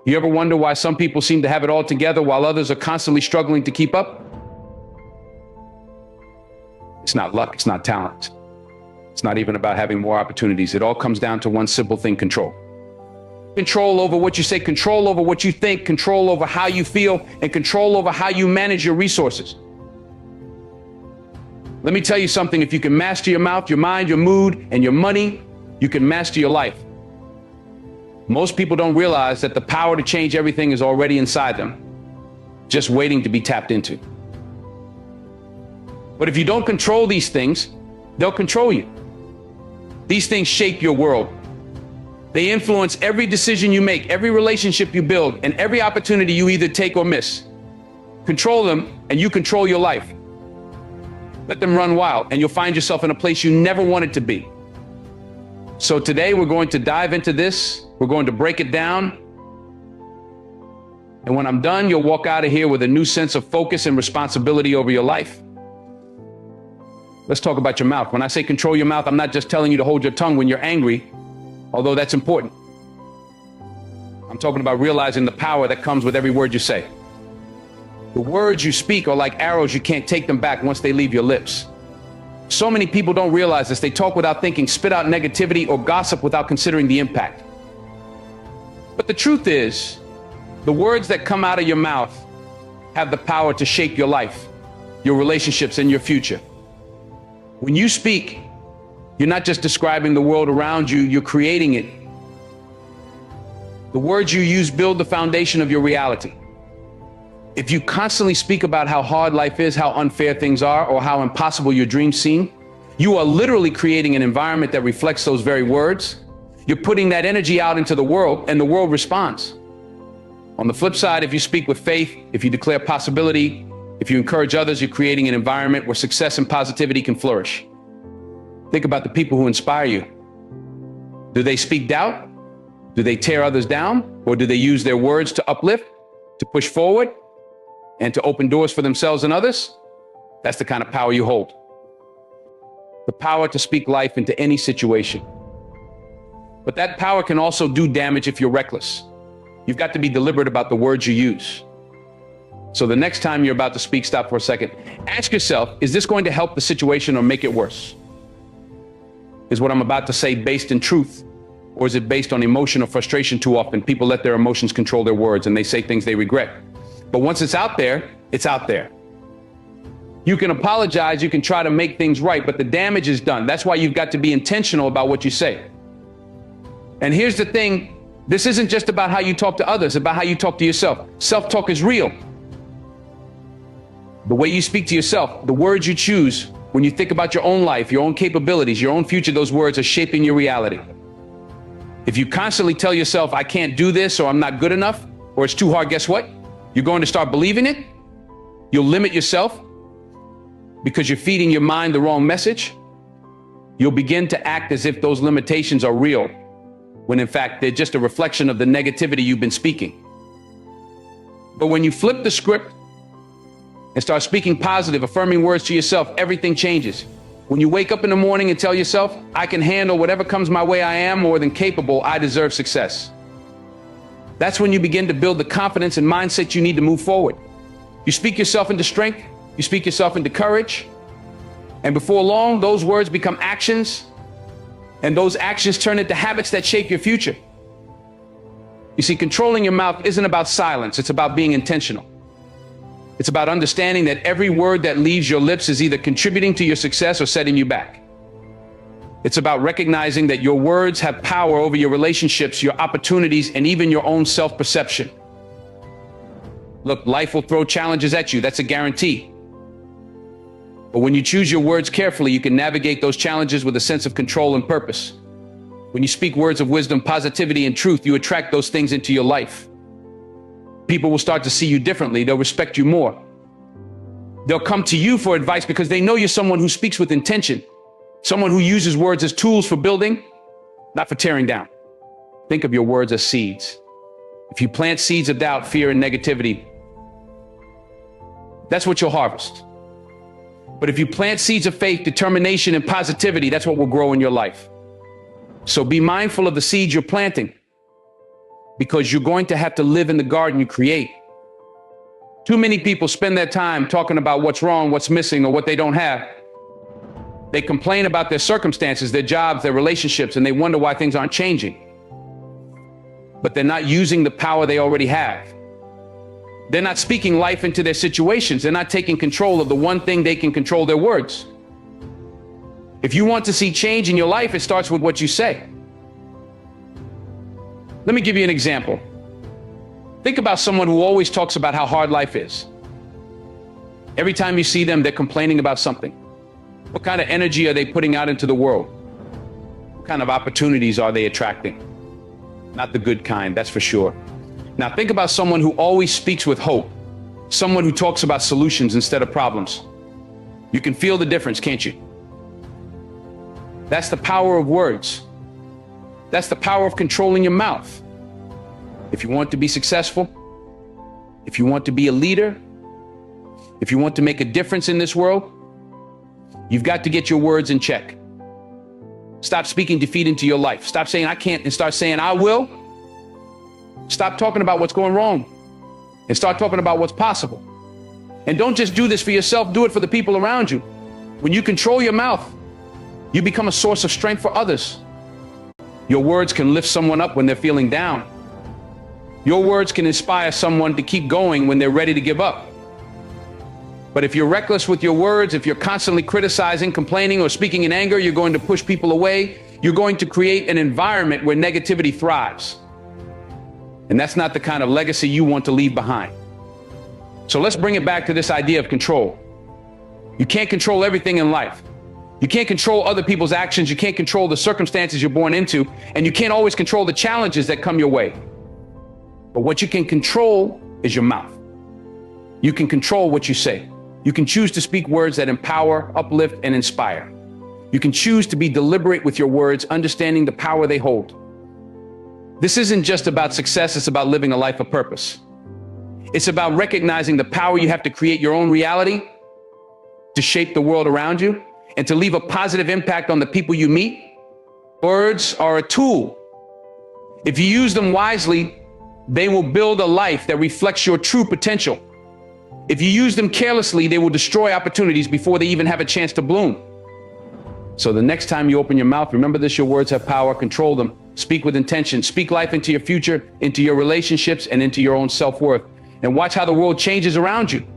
You ever wonder why some people seem to have it all together while others are constantly struggling to keep up? It's not luck, it's not talent. It's not even about having more opportunities. It all comes down to one simple thing: control. Control over what you say, control over what you think, control over how you feel, and control over how you manage your resources. Let me tell you something: if you can master your mouth, your mind, your mood, and your money, you can master your life. Most people don't realize that the power to change everything is already inside them, just waiting to be tapped into. But if you don't control these things, they'll control you. These things shape your world. They influence every decision you make, every relationship you build, and every opportunity you either take or miss. Control them, and you control your life. Let them run wild, and you'll find yourself in a place you never wanted to be. So today we're going to dive into this. We're going to break it down. And when I'm done, you'll walk out of here with a new sense of focus and responsibility over your life. Let's talk about your mouth. When I say control your mouth, I'm not just telling you to hold your tongue when you're angry, although that's important. I'm talking about realizing the power that comes with every word you say. The words you speak are like arrows. You can't take them back once they leave your lips. So many people don't realize this. They talk without thinking, spit out negativity, or gossip without considering the impact. But the truth is, the words that come out of your mouth have the power to shape your life, your relationships, and your future. When you speak, you're not just describing the world around you, you're creating it. The words you use build the foundation of your reality. If you constantly speak about how hard life is, how unfair things are, or how impossible your dreams seem, you are literally creating an environment that reflects those very words. You're putting that energy out into the world, and the world responds. On the flip side, if you speak with faith, if you declare possibility, if you encourage others, you're creating an environment where success and positivity can flourish. Think about the people who inspire you. Do they speak doubt? Do they tear others down? Or do they use their words to uplift, to push forward, and to open doors for themselves and others? That's the kind of power you hold. The power to speak life into any situation. But that power can also do damage if you're reckless. You've got to be deliberate about the words you use. So the next time you're about to speak, stop for a second. Ask yourself, is this going to help the situation or make it worse? Is what I'm about to say based in truth, or is it based on emotion or frustration? Too often people let their emotions control their words, and they say things they regret. But once it's out there, it's out there. You can apologize, you can try to make things right, but the damage is done. That's why you've got to be intentional about what you say. And here's the thing, this isn't just about how you talk to others, it's about how you talk to yourself. Self-talk is real. The way you speak to yourself, the words you choose, when you think about your own life, your own capabilities, your own future, those words are shaping your reality. If you constantly tell yourself, I can't do this, or I'm not good enough, or it's too hard, guess what? You're going to start believing it. You'll limit yourself because you're feeding your mind the wrong message. You'll begin to act as if those limitations are real, when in fact they're just a reflection of the negativity you've been speaking. But when you flip the script and start speaking positive, affirming words to yourself, everything changes. When you wake up in the morning and tell yourself, I can handle whatever comes my way, I am more than capable, I deserve success. That's when you begin to build the confidence and mindset you need to move forward. You speak yourself into strength, you speak yourself into courage, and before long, those words become actions, and those actions turn into habits that shape your future. You see, controlling your mouth isn't about silence, it's about being intentional. It's about understanding that every word that leaves your lips is either contributing to your success or setting you back. It's about recognizing that your words have power over your relationships, your opportunities, and even your own self-perception. Look, life will throw challenges at you, that's a guarantee. But when you choose your words carefully, you can navigate those challenges with a sense of control and purpose. When you speak words of wisdom, positivity, and truth, you attract those things into your life. People will start to see you differently. They'll respect you more. They'll come to you for advice because they know you're someone who speaks with intention, someone who uses words as tools for building, not for tearing down. Think of your words as seeds. If you plant seeds of doubt, fear, and negativity, that's what you'll harvest. But if you plant seeds of faith, determination, and positivity, that's what will grow in your life. So be mindful of the seeds you're planting. because you're going to have to live in the garden you create. Too many people spend their time talking about what's wrong, what's missing, or what they don't have. They complain about their circumstances, their jobs, their relationships, and they wonder why things aren't changing. But they're not using the power they already have. They're not speaking life into their situations. They're not taking control of the one thing they can control, their words. If you want to see change in your life, it starts with what you say. Let me give you an example. Think about someone who always talks about how hard life is. Every time you see them, they're complaining about something. What kind of energy are they putting out into the world? What kind of opportunities are they attracting? Not the good kind, that's for sure. Now think about someone who always speaks with hope. Someone who talks about solutions instead of problems. You can feel the difference, can't you? That's the power of words. That's the power of controlling your mouth. If you want to be successful, if you want to be a leader, if you want to make a difference in this world, you've got to get your words in check. Stop speaking defeat into your life. Stop saying I can't and start saying I will. Stop talking about what's going wrong and start talking about what's possible. And don't just do this for yourself, do it for the people around you. When you control your mouth, you become a source of strength for others. Your words can lift someone up when they're feeling down. Your words can inspire someone to keep going when they're ready to give up. But if you're reckless with your words, if you're constantly criticizing, complaining, or speaking in anger, you're going to push people away. You're going to create an environment where negativity thrives. And that's not the kind of legacy you want to leave behind. So let's bring it back to this idea of control. You can't control everything in life. You can't control other people's actions. You can't control the circumstances you're born into. And you can't always control the challenges that come your way. But what you can control is your mouth. You can control what you say. You can choose to speak words that empower, uplift, and inspire. You can choose to be deliberate with your words, understanding the power they hold. This isn't just about success, it's about living a life of purpose. It's about recognizing the power you have to create your own reality, to shape the world around you, and to leave a positive impact on the people you meet. Words are a tool. If you use them wisely, they will build a life that reflects your true potential. If you use them carelessly, they will destroy opportunities before they even have a chance to bloom. So the next time you open your mouth, remember this: your words have power, control them. Speak with intention, speak life into your future, into your relationships, and into your own self-worth. And watch how the world changes around you.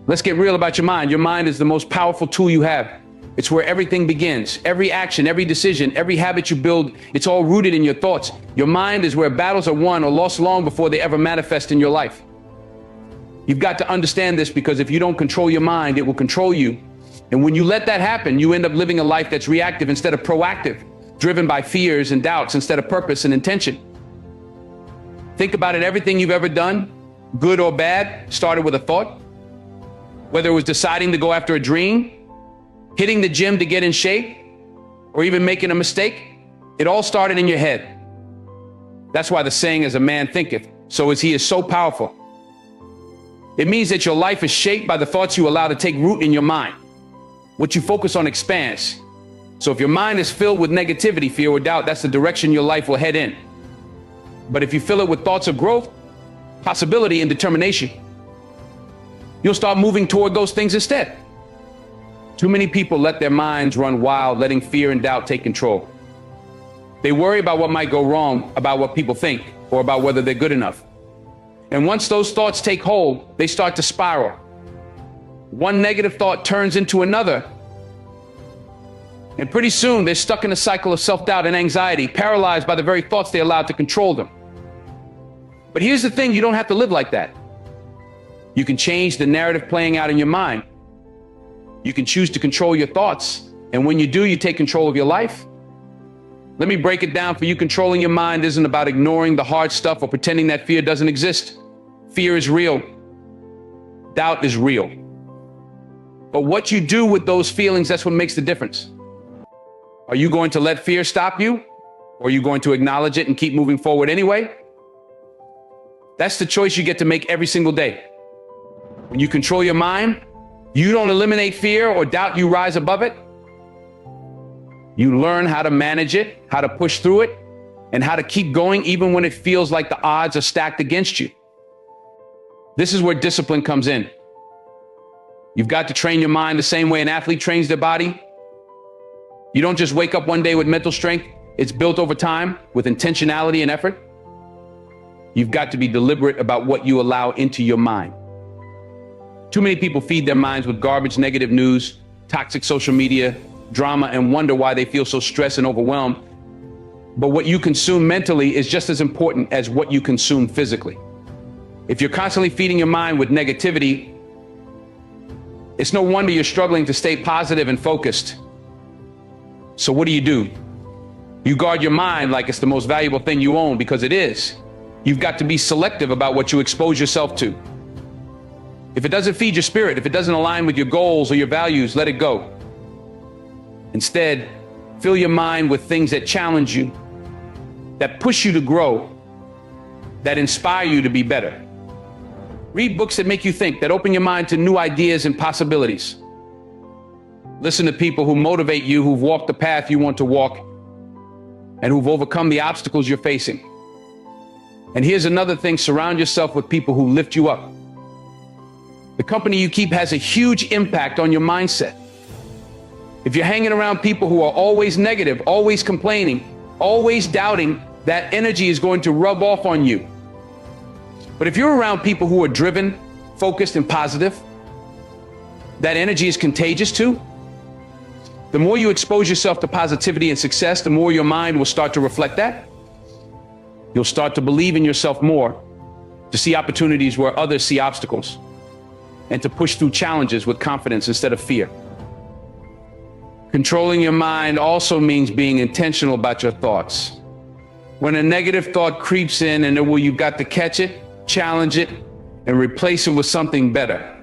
Let's get real about your mind. Your mind is the most powerful tool you have. It's where everything begins. Every action, every decision, every habit you build, it's all rooted in your thoughts. Your mind is where battles are won or lost long before they ever manifest in your life. You've got to understand this, because if you don't control your mind, it will control you. And when you let that happen, you end up living a life that's reactive instead of proactive, driven by fears and doubts instead of purpose and intention. Think about it. Everything you've ever done, good or bad, started with a thought. Whether it was deciding to go after a dream, hitting the gym to get in shape, or even making a mistake, it all started in your head. That's why the saying, as a man thinketh, so is he, is so powerful. It means that your life is shaped by the thoughts you allow to take root in your mind. What you focus on expands. So if your mind is filled with negativity, fear, or doubt, that's the direction your life will head in. But if you fill it with thoughts of growth, possibility, and determination, you'll start moving toward those things instead. Too many people let their minds run wild, letting fear and doubt take control. They worry about what might go wrong, about what people think, or about whether they're good enough. And once those thoughts take hold, they start to spiral. One negative thought turns into another. And pretty soon they're stuck in a cycle of self-doubt and anxiety, paralyzed by the very thoughts they allowed to control them. But here's the thing, you don't have to live like that. You can change the narrative playing out in your mind. You can choose to control your thoughts. And when you do, you take control of your life. Let me break it down for you. Controlling your mind isn't about ignoring the hard stuff or pretending that fear doesn't exist. Fear is real. Doubt is real. But what you do with those feelings, that's what makes the difference. Are you going to let fear stop you? Or are you going to acknowledge it and keep moving forward anyway? That's the choice you get to make every single day. When you control your mind, you don't eliminate fear or doubt, you rise above it. You learn how to manage it, how to push through it, and how to keep going even when it feels like the odds are stacked against you. This is where discipline comes in. You've got to train your mind the same way an athlete trains their body. You don't just wake up one day with mental strength. It's built over time with intentionality and effort. You've got to be deliberate about what you allow into your mind. Too many people feed their minds with garbage, negative news, toxic social media, drama, and wonder why they feel so stressed and overwhelmed. But what you consume mentally is just as important as what you consume physically. If you're constantly feeding your mind with negativity, it's no wonder you're struggling to stay positive and focused. So what do? You guard your mind like it's the most valuable thing you own, because it is. You've got to be selective about what you expose yourself to. If it doesn't feed your spirit, if it doesn't align with your goals or your values, let it go. Instead, fill your mind with things that challenge you, that push you to grow, that inspire you to be better. Read books that make you think, that open your mind to new ideas and possibilities. Listen to people who motivate you, who've walked the path you want to walk, and who've overcome the obstacles you're facing. And here's another thing: surround yourself with people who lift you up. The company you keep has a huge impact on your mindset. If you're hanging around people who are always negative, always complaining, always doubting, that energy is going to rub off on you. But if you're around people who are driven, focused, and positive, that energy is contagious too. The more you expose yourself to positivity and success, the more your mind will start to reflect that. You'll start to believe in yourself more, to see opportunities where others see obstacles, and to push through challenges with confidence instead of fear. Controlling your mind also means being intentional about your thoughts. When a negative thought creeps in, you've got to catch it, challenge it, and replace it with something better.